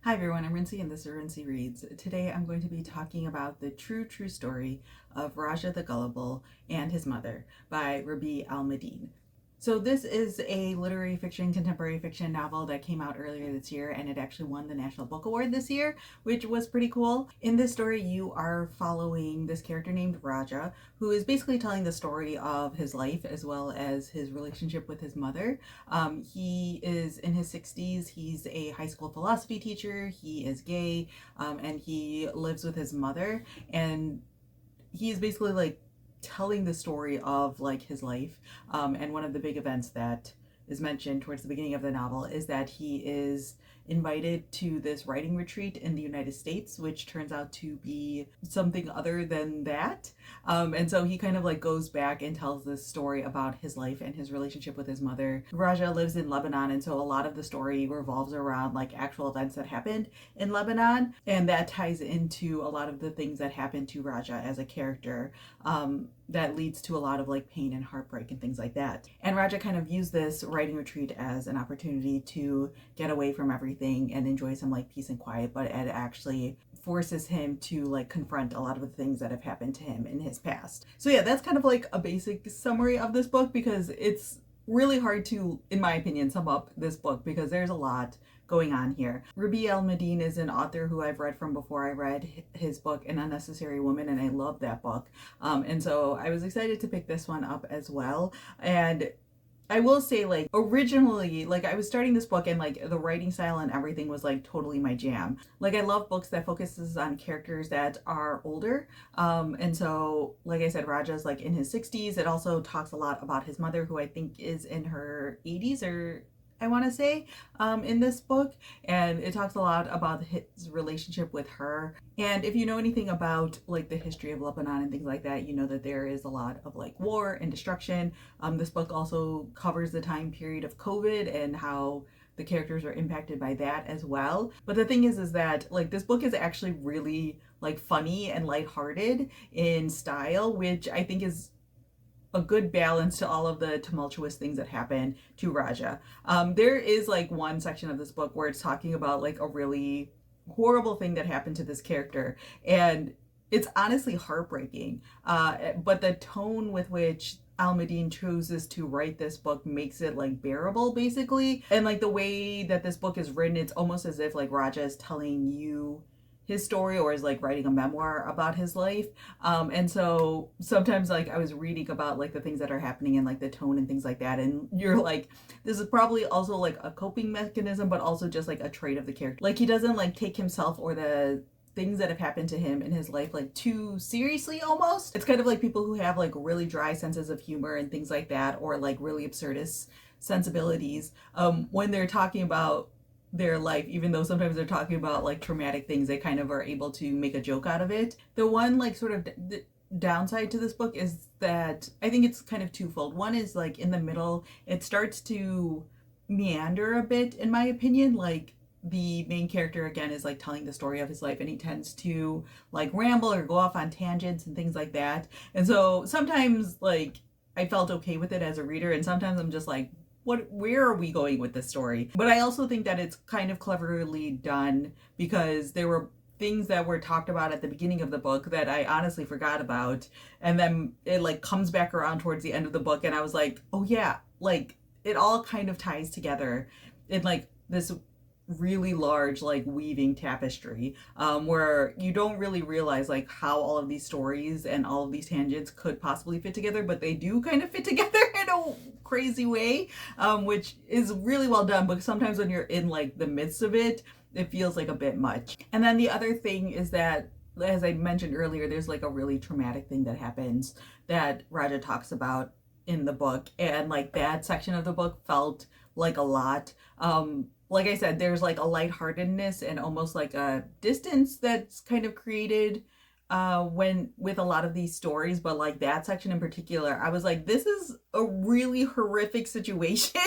Hi everyone, I'm Rincy and this is Rincy Reads. Today I'm going to be talking about the true story of Raja the Gullible and his mother by Rabih Alameddine. So this is a literary fiction, contemporary fiction novel that came out earlier this year, and it actually won the National Book Award this year, which was pretty cool. In this story, you are following this character named Raja, who is basically telling the story of his life as well as his relationship with his mother. He is in his 60s. He's a high school philosophy teacher. He is gay, and he lives with his mother. And he's basically like telling the story of like his life. And one of the big events that is mentioned towards the beginning of the novel is that he is invited to this writing retreat in the United States, which turns out to be something other than that. And so he kind of like goes back and tells this story about his life and his relationship with his mother. Raja lives in Lebanon, and so a lot of the story revolves around like actual events that happened in Lebanon, and that ties into a lot of the things that happened to Raja as a character. That leads to a lot of like pain and heartbreak and things like that. And Raja kind of used this writing retreat as an opportunity to get away from everything and enjoy some like peace and quiet, but it actually forces him to like confront a lot of the things that have happened to him in his past. So yeah, that's kind of like a basic summary of this book, because it's really hard to, in my opinion, sum up this book because there's a lot going on here. Rabih Alameddine is an author who I've read from before I read his book An Unnecessary Woman, and I love that book. And so I was excited to pick this one up as well. And I will say, like, originally, like, I was starting this book and like the writing style and everything was like totally my jam. Like, I love books that focuses on characters that are older. And so, like I said, Raja's like in his 60s. It also talks a lot about his mother, who I think is in her 80s, or I want to say, in this book. And it talks a lot about his relationship with her. And if you know anything about like the history of Lebanon and things like that, you know that there is a lot of like war and destruction. This book also covers the time period of COVID and how the characters are impacted by that as well. But the thing is that like this book is actually really like funny and lighthearted in style, which I think is a good balance to all of the tumultuous things that happen to Raja. There is like one section of this book where it's talking about like a really horrible thing that happened to this character, and it's honestly heartbreaking. But the tone with which Alameddine chooses to write this book makes it like bearable, basically. And like the way that this book is written, it's almost as if like Raja is telling you his story, or is like writing a memoir about his life. And so sometimes like I was reading about like the things that are happening and like the tone and things like that, and you're like, this is probably also like a coping mechanism, but also just like a trait of the character. Like, he doesn't like take himself or the things that have happened to him in his life like too seriously almost. It's kind of like people who have like really dry senses of humor and things like that, or like really absurdist sensibilities, when they're talking about their life, even though sometimes they're talking about like traumatic things, they kind of are able to make a joke out of it. The one like sort of downside to this book is that I think it's kind of twofold. One is like in the middle, it starts to meander a bit, in my opinion. Like, the main character again is like telling the story of his life, and he tends to like ramble or go off on tangents and things like that. And so sometimes like I felt okay with it as a reader, and sometimes I'm just like, where are we going with this story? But I also think that it's kind of cleverly done, because there were things that were talked about at the beginning of the book that I honestly forgot about, and then it like comes back around towards the end of the book, and I was like, oh yeah, like it all kind of ties together in like this really large like weaving tapestry, where you don't really realize like how all of these stories and all of these tangents could possibly fit together, but they do kind of fit together in a crazy way, which is really well done. But sometimes when you're in like the midst of it, it feels like a bit much. And then the other thing is that, as I mentioned earlier, there's like a really traumatic thing that happens that Raja talks about in the book, and like that section of the book felt like a lot. Like I said, there's like a lightheartedness and almost like a distance that's kind of created when with a lot of these stories, but like that section in particular, I was like, this is a really horrific situation.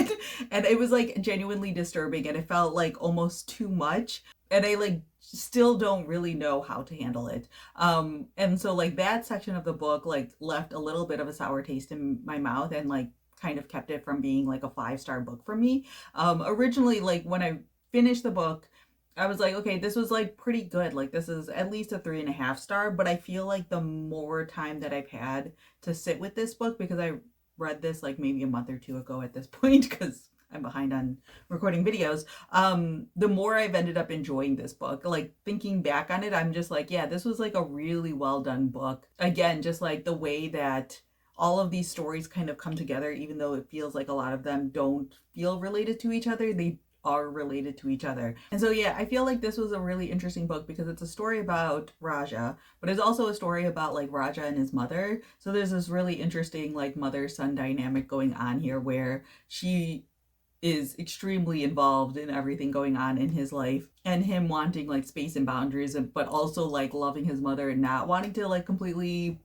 And it was like genuinely disturbing, and it felt like almost too much, and I like still don't really know how to handle it. And so like that section of the book like left a little bit of a sour taste in my mouth, and like kind of kept it from being like a 5-star book for me. Originally, like when I finished the book, I was like, okay, this was like pretty good. Like, this is at least a 3.5 star, but I feel like the more time that I've had to sit with this book, because I read this like maybe a month or two ago at this point, because I'm behind on recording videos, the more I've ended up enjoying this book. Like, thinking back on it, I'm just like, yeah, this was like a really well done book. Again, just like the way that all of these stories kind of come together, even though it feels like a lot of them don't feel related to each other, they are related to each other. And so, yeah, I feel like this was a really interesting book because it's a story about Raja, but it's also a story about like Raja and his mother. So there's this really interesting like mother son dynamic going on here where she is extremely involved in everything going on in his life, and him wanting like space and boundaries, but also like loving his mother and not wanting to like completely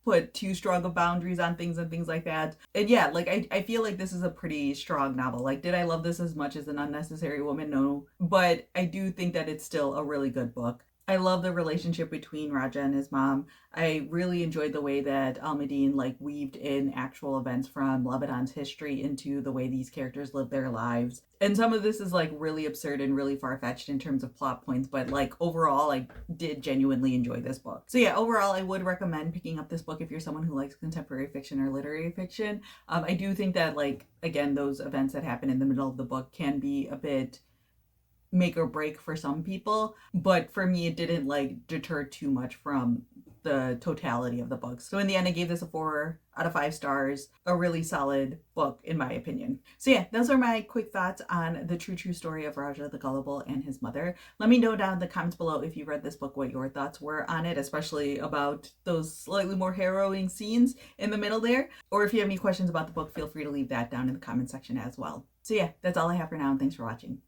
put too strong of boundaries on things and things like that. And yeah, like I feel like this is a pretty strong novel. Like, did I love this as much as An Unnecessary Woman? No. But I do think that it's still a really good book. I love the relationship between Raja and his mom. I really enjoyed the way that Almeddine like weaved in actual events from Lebanon's history into the way these characters live their lives. And some of this is like really absurd and really far-fetched in terms of plot points, but like overall I did genuinely enjoy this book. So yeah, overall I would recommend picking up this book if you're someone who likes contemporary fiction or literary fiction. I do think that like again those events that happen in the middle of the book can be a bit make or break for some people, but for me it didn't like deter too much from the totality of the book. So in the end I gave this a 4 out of 5 stars, a really solid book in my opinion. So yeah, those are my quick thoughts on the true story of Raja the Gullible and his mother. Let me know down in the comments below if you read this book what your thoughts were on it, especially about those slightly more harrowing scenes in the middle there, or if you have any questions about the book, feel free to leave that down in the comment section as well. So yeah, that's all I have for now, and thanks for watching.